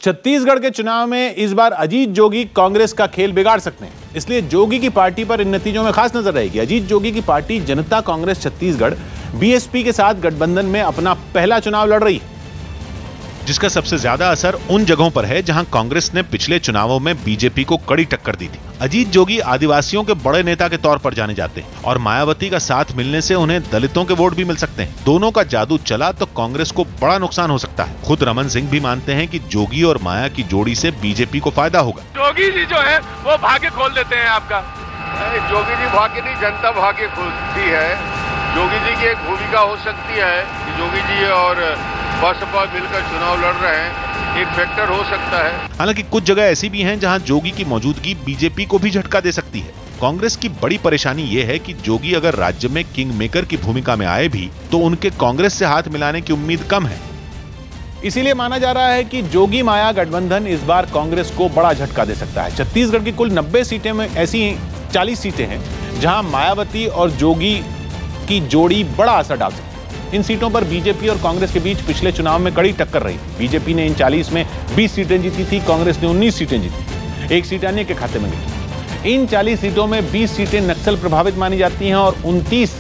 छत्तीसगढ़ के चुनाव में इस बार अजीत जोगी कांग्रेस का खेल बिगाड़ सकते हैं, इसलिए जोगी की पार्टी पर इन नतीजों में खास नजर रहेगी। अजीत जोगी की पार्टी जनता कांग्रेस छत्तीसगढ़ बीएसपी के साथ गठबंधन में अपना पहला चुनाव लड़ रही है, जिसका सबसे ज्यादा असर उन जगहों पर है जहां कांग्रेस ने पिछले चुनावों में बीजेपी को कड़ी टक्कर दी थी। अजीत जोगी आदिवासियों के बड़े नेता के तौर पर जाने जाते हैं और मायावती का साथ मिलने से उन्हें दलितों के वोट भी मिल सकते हैं। दोनों का जादू चला तो कांग्रेस को बड़ा नुकसान हो सकता है। खुद रमन सिंह भी मानते हैं कि जोगी और माया की जोड़ी से बीजेपी को फायदा होगा। जोगी जी जो है वो भाग्य खोल देते हैं आपका। जोगी जी भाग्य नहीं, जनता भाग्य खोलती है। जोगी जी की एक भूमिका हो सकती है कि जोगी जी और बसपा मिलकर चुनाव लड़ रहे हैं, एक फैक्टर हो सकता है। हालांकि कुछ जगह ऐसी भी हैं जहां जोगी की मौजूदगी बीजेपी को भी झटका दे सकती है। कांग्रेस की बड़ी परेशानी यह है कि जोगी अगर राज्य में किंग मेकर की भूमिका में आए भी तो उनके कांग्रेस से हाथ मिलाने की उम्मीद कम है। इसीलिए माना जा रहा है कि जोगी माया गठबंधन इस बार कांग्रेस को बड़ा झटका दे सकता है। छत्तीसगढ़ की कुल 90 सीटें में ऐसी 40 सीटें हैं जहां मायावती और जोगी की जोड़ी बड़ा असर डाल सकती है। इन सीटों पर बीजेपी और कांग्रेस के बीच पिछले चुनाव में कड़ी टक्कर रही थी। बीजेपी ने इन 40 में 20 सीटें जीती थी, कांग्रेस ने 19 सीटें जीती, एक सीट अन्य के खाते में गई। इन 40 सीटों में 20 सीटें नक्सल प्रभावित मानी जाती हैं और 29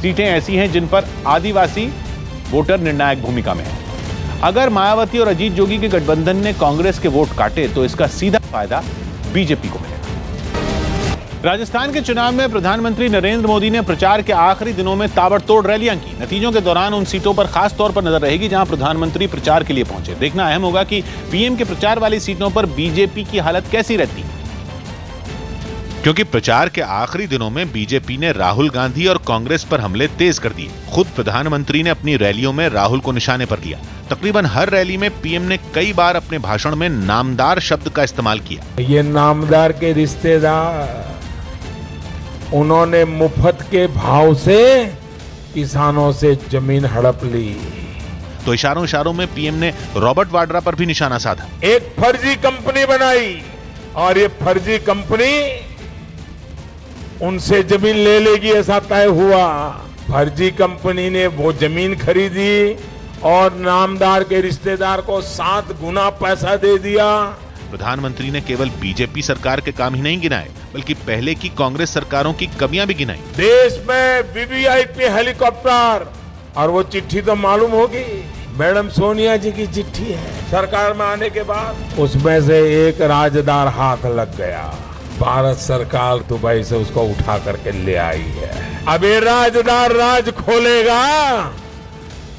सीटें ऐसी हैं जिन पर आदिवासी वोटर निर्णायक भूमिका में है। अगर मायावती और अजीत जोगी के गठबंधन ने कांग्रेस के वोट काटे तो इसका सीधा फायदा बीजेपी को मिलेगा। राजस्थान के चुनाव में प्रधानमंत्री नरेंद्र मोदी ने प्रचार के आखिरी दिनों में ताबड़तोड़ रैलियां की। नतीजों के दौरान उन सीटों पर खास तौर पर नजर रहेगी जहां प्रधानमंत्री प्रचार के लिए पहुंचे। देखना अहम होगा कि पीएम के प्रचार वाली सीटों पर बीजेपी की हालत कैसी रहती है, क्योंकि प्रचार के आखिरी दिनों में बीजेपी ने राहुल गांधी और कांग्रेस पर हमले तेज कर दिए। खुद प्रधानमंत्री ने अपनी रैलियों में राहुल को निशाने पर लिया। तकरीबन हर रैली में पीएम ने कई बार अपने भाषण में नामदार शब्द का इस्तेमाल किया। ये नामदार के रिश्तेदार, उन्होंने मुफ्त के भाव से किसानों से जमीन हड़प ली। तो इशारों में पीएम ने रॉबर्ट वाड्रा पर भी निशाना साधा। एक फर्जी कंपनी बनाई और ये फर्जी कंपनी उनसे जमीन ले लेगी ऐसा तय हुआ। फर्जी कंपनी ने वो जमीन खरीदी और नामदार के रिश्तेदार को 7 गुना पैसा दे दिया। प्रधानमंत्री ने केवल बीजेपी सरकार के काम ही नहीं गिनाए, बल्कि पहले की कांग्रेस सरकारों की कमियां भी गिनाई। देश में वीवीआईपी हेलीकॉप्टर, और वो चिट्ठी तो मालूम होगी, मैडम सोनिया जी की चिट्ठी है। सरकार में आने के बाद उसमें से एक राजदार हाथ लग गया। भारत सरकार दुबई से उसको उठा करके ले आई है। अब ये राजदार राज खोलेगा,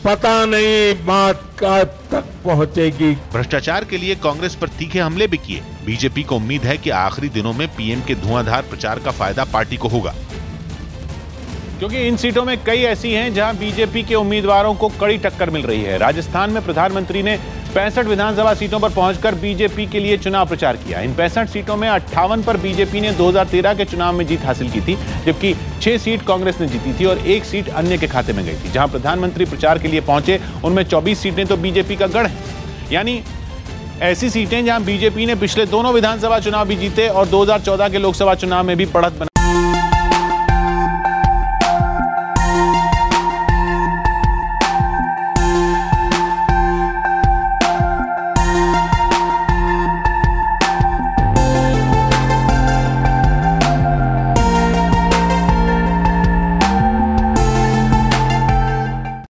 पता नहीं बात का तक पहुंचेगी। भ्रष्टाचार के लिए कांग्रेस पर तीखे हमले भी किए। बीजेपी को उम्मीद है कि आखिरी दिनों में पीएम के धुआंधार प्रचार का फायदा पार्टी को होगा, क्योंकि इन सीटों में कई ऐसी हैं जहां बीजेपी के उम्मीदवारों को कड़ी टक्कर मिल रही है। राजस्थान में प्रधानमंत्री ने 65 विधानसभा सीटों पर पहुंचकर बीजेपी के लिए चुनाव प्रचार किया। इन 65 सीटों में 58 पर बीजेपी ने 2013 के चुनाव में जीत हासिल की थी, जबकि 6 सीट कांग्रेस ने जीती थी और 1 सीट अन्य के खाते में गई थी। जहां प्रधानमंत्री प्रचार के लिए पहुंचे उनमें 24 सीटें तो बीजेपी का गढ़ है, यानी ऐसी सीटें जहां बीजेपी ने पिछले दोनों विधानसभा चुनाव भी जीते और 2014 के लोकसभा चुनाव में भी बढ़त बना